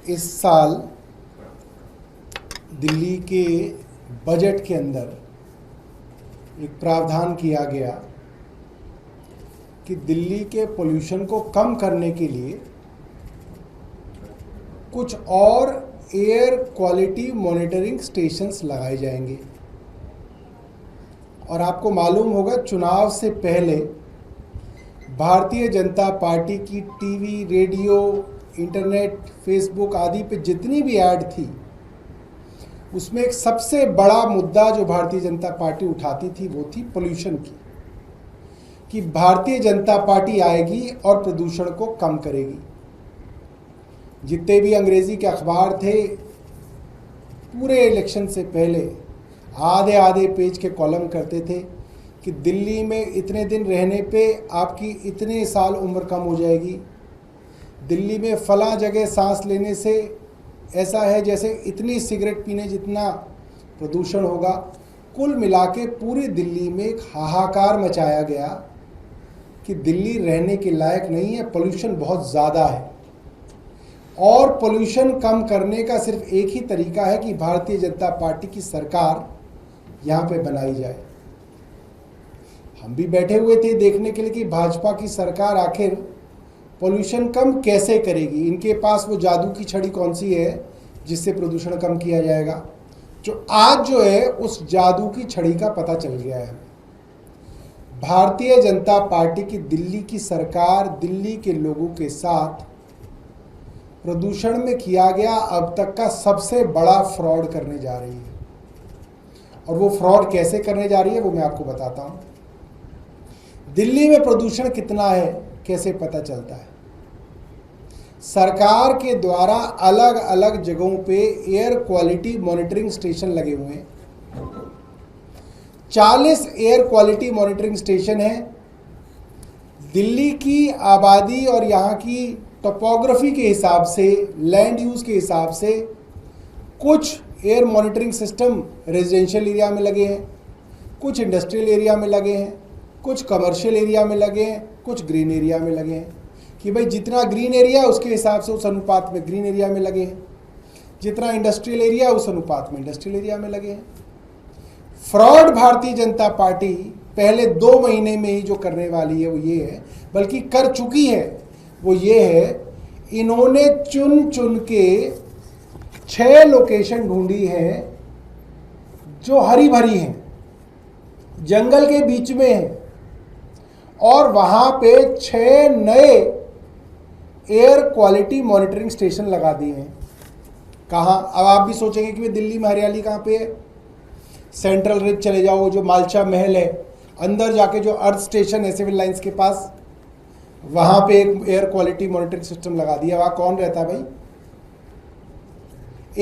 इस साल दिल्ली के बजट के अंदर एक प्रावधान किया गया कि दिल्ली के पोल्यूशन को कम करने के लिए कुछ और एयर क्वालिटी मॉनिटरिंग स्टेशंस लगाए जाएंगे। और आपको मालूम होगा, चुनाव से पहले भारतीय जनता पार्टी की टीवी, रेडियो, इंटरनेट, फेसबुक आदि पे जितनी भी ऐड थी, उसमें एक सबसे बड़ा मुद्दा जो भारतीय जनता पार्टी उठाती थी वो थी पोल्यूशन की, कि भारतीय जनता पार्टी आएगी और प्रदूषण को कम करेगी। जितने भी अंग्रेजी के अखबार थे, पूरे इलेक्शन से पहले आधे आधे पेज के कॉलम करते थे कि दिल्ली में इतने दिन रहने पे आपकी इतने साल उम्र कम हो जाएगी, दिल्ली में फला जगह सांस लेने से ऐसा है जैसे इतनी सिगरेट पीने जितना प्रदूषण होगा। कुल मिला के पूरी दिल्ली में एक हाहाकार मचाया गया कि दिल्ली रहने के लायक नहीं है, पोल्यूशन बहुत ज़्यादा है। और पोल्यूशन कम करने का सिर्फ एक ही तरीका है कि भारतीय जनता पार्टी की सरकार यहाँ पे बनाई जाए। हम भी बैठे हुए थे देखने के लिए कि भाजपा की सरकार आखिर पोल्यूशन कम कैसे करेगी। इनके पास वो जादू की छड़ी कौन सी है जिससे प्रदूषण कम किया जाएगा। जो आज जो है उस जादू की छड़ी का पता चल गया है। भारतीय जनता पार्टी की दिल्ली की सरकार दिल्ली के लोगों के साथ प्रदूषण में किया गया अब तक का सबसे बड़ा फ्रॉड करने जा रही है। और वो फ्रॉड कैसे करने जा रही है वो मैं आपको बताता हूँ। दिल्ली में प्रदूषण कितना है कैसे पता चलता है? सरकार के द्वारा अलग अलग जगहों पे एयर क्वालिटी मॉनिटरिंग स्टेशन लगे हुए हैं। 40 एयर क्वालिटी मॉनिटरिंग स्टेशन हैं। दिल्ली की आबादी और यहाँ की टोपोग्राफी के हिसाब से, लैंड यूज़ के हिसाब से कुछ air monitoring system residential area में लगे हैं, कुछ इंडस्ट्रियल एरिया में लगे हैं, कुछ कमर्शियल एरिया में लगे हैं, कुछ ग्रीन एरिया में लगे हैं। कि भाई जितना ग्रीन एरिया है उसके हिसाब से उस अनुपात में ग्रीन एरिया में लगे हैं, जितना इंडस्ट्रियल एरिया उस अनुपात में इंडस्ट्रियल एरिया में लगे हैं। फ्रॉड भारतीय जनता पार्टी पहले 2 महीने में ही जो करने वाली है वो ये है, बल्कि कर चुकी है, वो ये है, इन्होंने चुन चुन के 6 लोकेशन ढूंढी है जो हरी भरी हैं, जंगल के बीच में है, और वहां पे 6 नए एयर क्वालिटी मॉनिटरिंग स्टेशन लगा दिए हैं। कहाँ? अब आप भी सोचेंगे कि दिल्ली में हरियाली कहाँ पे है? सेंट्रल रिज चले जाओ, जो मालचा महल है, अंदर जाके जो अर्थ स्टेशन है सिविल लाइंस के पास, वहां पे एक एयर क्वालिटी मॉनिटरिंग सिस्टम लगा दिया। वहां कौन रहता है भाई?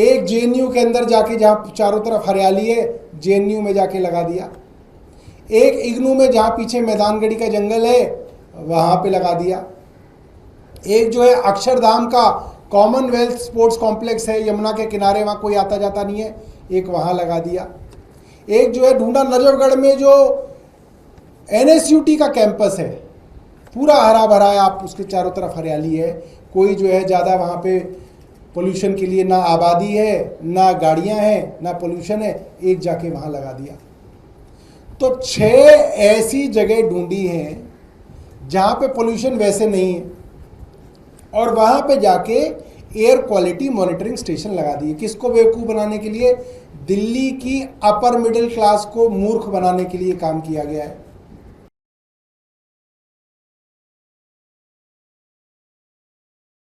एक जेएनयू के अंदर जाके, जहां चारों तरफ हरियाली है, जेएनयू में जाके लगा दिया। एक इग्नू में जहां पीछे मैदानगढ़ी का जंगल है वहां पे लगा दिया। एक जो है अक्षरधाम का कॉमनवेल्थ स्पोर्ट्स कॉम्प्लेक्स है यमुना के किनारे, वहां कोई आता जाता नहीं है, एक वहां लगा दिया। एक जो है ढूंढा नजफगढ़ में जो एनएसयूटी का कैंपस है, पूरा हरा भरा है, आप उसके चारों तरफ हरियाली है, कोई जो है ज़्यादा वहाँ पे पोल्यूशन के लिए ना आबादी है, ना गाड़ियाँ हैं, ना पोल्यूशन है, एक जाके वहाँ लगा दिया। तो 6 ऐसी जगह ढूंढी हैं जहाँ पे पोल्यूशन वैसे नहीं है, और वहाँ पे जाके एयर क्वालिटी मॉनिटरिंग स्टेशन लगा दिए। किसको बेवकूफ़ बनाने के लिए? दिल्ली की अपर मिडिल क्लास को मूर्ख बनाने के लिए काम किया गया है।